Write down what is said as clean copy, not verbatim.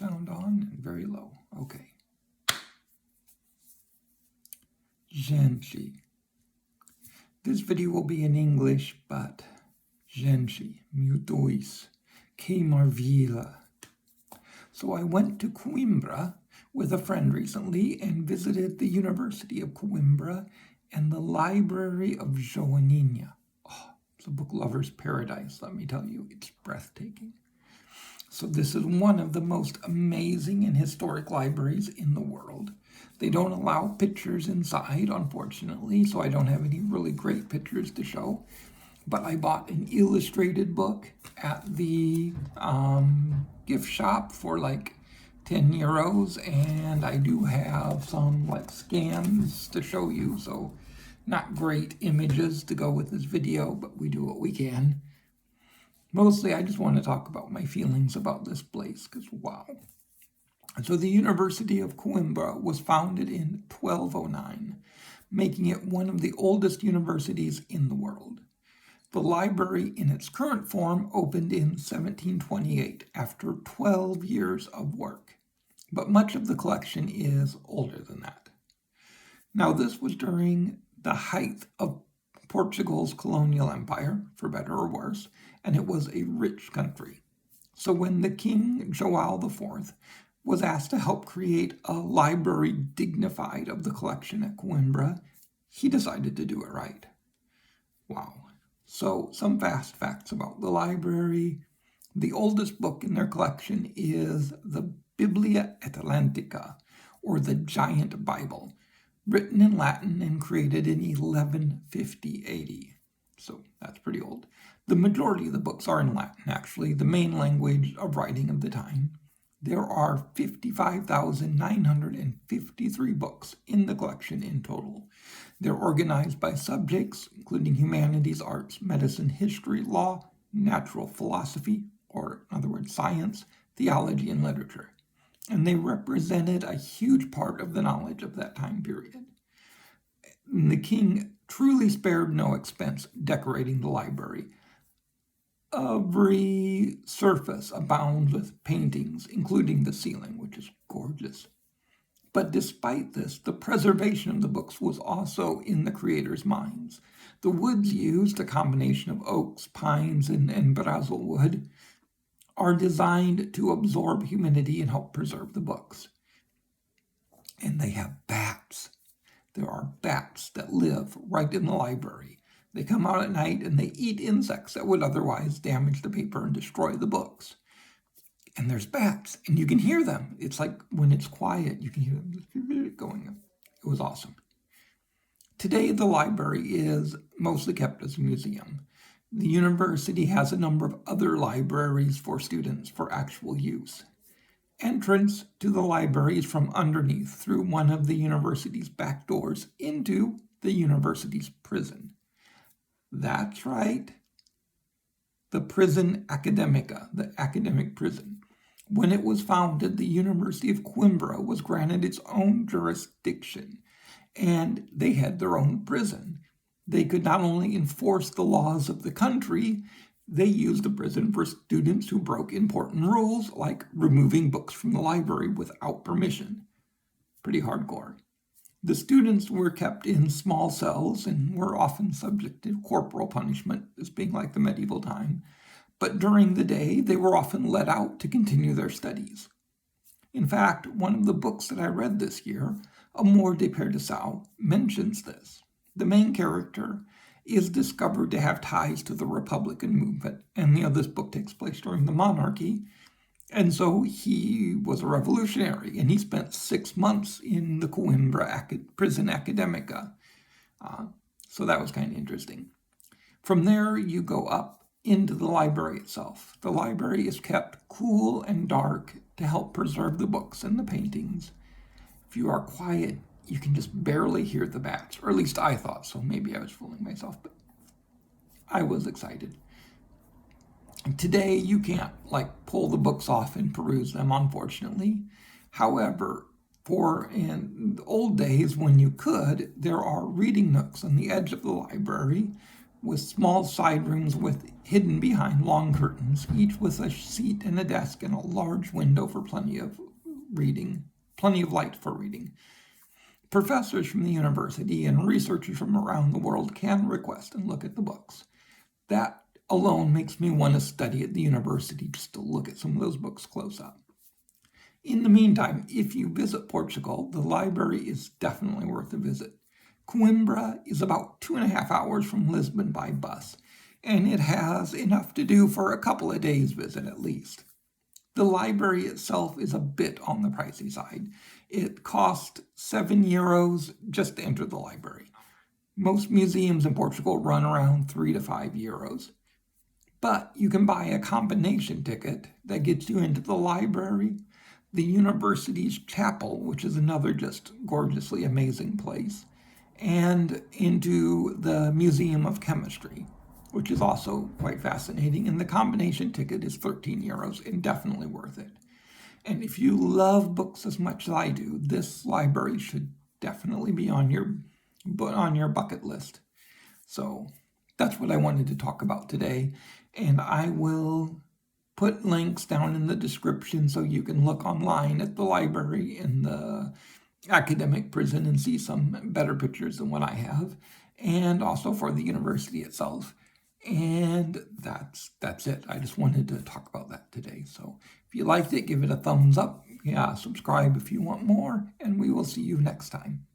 Sound on and very low. Okay. Gente. This video will be in English, but gente, meu Deus, que maravilha. So I went to Coimbra with a friend recently and visited the University of Coimbra and the Library of Joanina. Oh, it's a book lover's paradise, let me tell you. It's breathtaking. So this is one of the most amazing and historic libraries in the world. They don't allow pictures inside, unfortunately, so I don't have any really great pictures to show. But I bought an illustrated book at the gift shop for like 10 euros, and I do have some like scans to show you, so not great images to go with this video, but we do what we can. Mostly I just want to talk about my feelings about this place, because wow. So the University of Coimbra was founded in 1209, making it one of the oldest universities in the world. The library in its current form opened in 1728 after 12 years of work, but much of the collection is older than that. Now this was during the height of Portugal's colonial empire, for better or worse, and it was a rich country. So when the King João IV was asked to help create a library dignified of the collection at Coimbra, he decided to do it right. Wow. So some fast facts about the library. The oldest book in their collection is the Biblioteca, or the Giant Bible, written in Latin and created in 1150 AD. So that's pretty old. The majority of the books are in Latin, actually, the main language of writing of the time. There are 55,953 books in the collection in total. They're organized by subjects, including humanities, arts, medicine, history, law, natural philosophy, or in other words, science, theology, and literature. And they represented a huge part of the knowledge of that time period. And the king truly spared no expense decorating the library. Every surface abounds with paintings, including the ceiling, which is gorgeous. But despite this, the preservation of the books was also in the creators' minds. The woods used, a combination of oaks, pines, and Brazil wood, are designed to absorb humidity and help preserve the books. And they have bats. There are bats that live right in the library. They come out at night and they eat insects that would otherwise damage the paper and destroy the books. And there's bats, and you can hear them. It's like when it's quiet, you can hear them going up. It was awesome. Today, the library is mostly kept as a museum. The university has a number of other libraries for students for actual use. Entrance to the library is from underneath through one of the university's back doors into the university's prison. That's right. The prison academica, the academic prison. When it was founded, the University of Coimbra was granted its own jurisdiction, and they had their own prison. They could not only enforce the laws of the country, they used the prison for students who broke important rules, like removing books from the library without permission. Pretty hardcore. The students were kept in small cells and were often subject to corporal punishment, this being like the medieval time. But during the day, they were often let out to continue their studies. In fact, one of the books that I read this year, Amor de Perdição, mentions this. The main character is discovered to have ties to the Republican movement, and this book takes place during the monarchy. And so he was a revolutionary, and he spent 6 months in the Coimbra prison academica. So that was kind of interesting. From there, you go up into the library itself. The library is kept cool and dark to help preserve the books and the paintings. If you are quiet, you can just barely hear the bats, or at least I thought so. Maybe I was fooling myself, but I was excited. Today, you can't pull the books off and peruse them, unfortunately. However, in the old days when you could, there are reading nooks on the edge of the library with small side rooms hidden behind long curtains, each with a seat and a desk and a large window for plenty of light for reading. Professors from the university and researchers from around the world can request and look at the books. That alone makes me want to study at the university just to look at some of those books close up. In the meantime, if you visit Portugal, the library is definitely worth a visit. Coimbra is about 2.5 hours from Lisbon by bus, and it has enough to do for a couple of days visit at least. The library itself is a bit on the pricey side. It cost €7 just to enter the library. Most museums in Portugal run around €3 to €5. But you can buy a combination ticket that gets you into the library, the university's chapel, which is another just gorgeously amazing place, and into the Museum of Chemistry, which is also quite fascinating. And the combination ticket is €13 and definitely worth it. And if you love books as much as I do, this library should definitely be on your bucket list. So that's what I wanted to talk about today. And I will put links down in the description so you can look online at the library in the academic prison and see some better pictures than what I have, and also for the university itself. And that's it. I just wanted to talk about that today. So if you liked it, give it a thumbs up. Yeah, subscribe if you want more, and we will see you next time.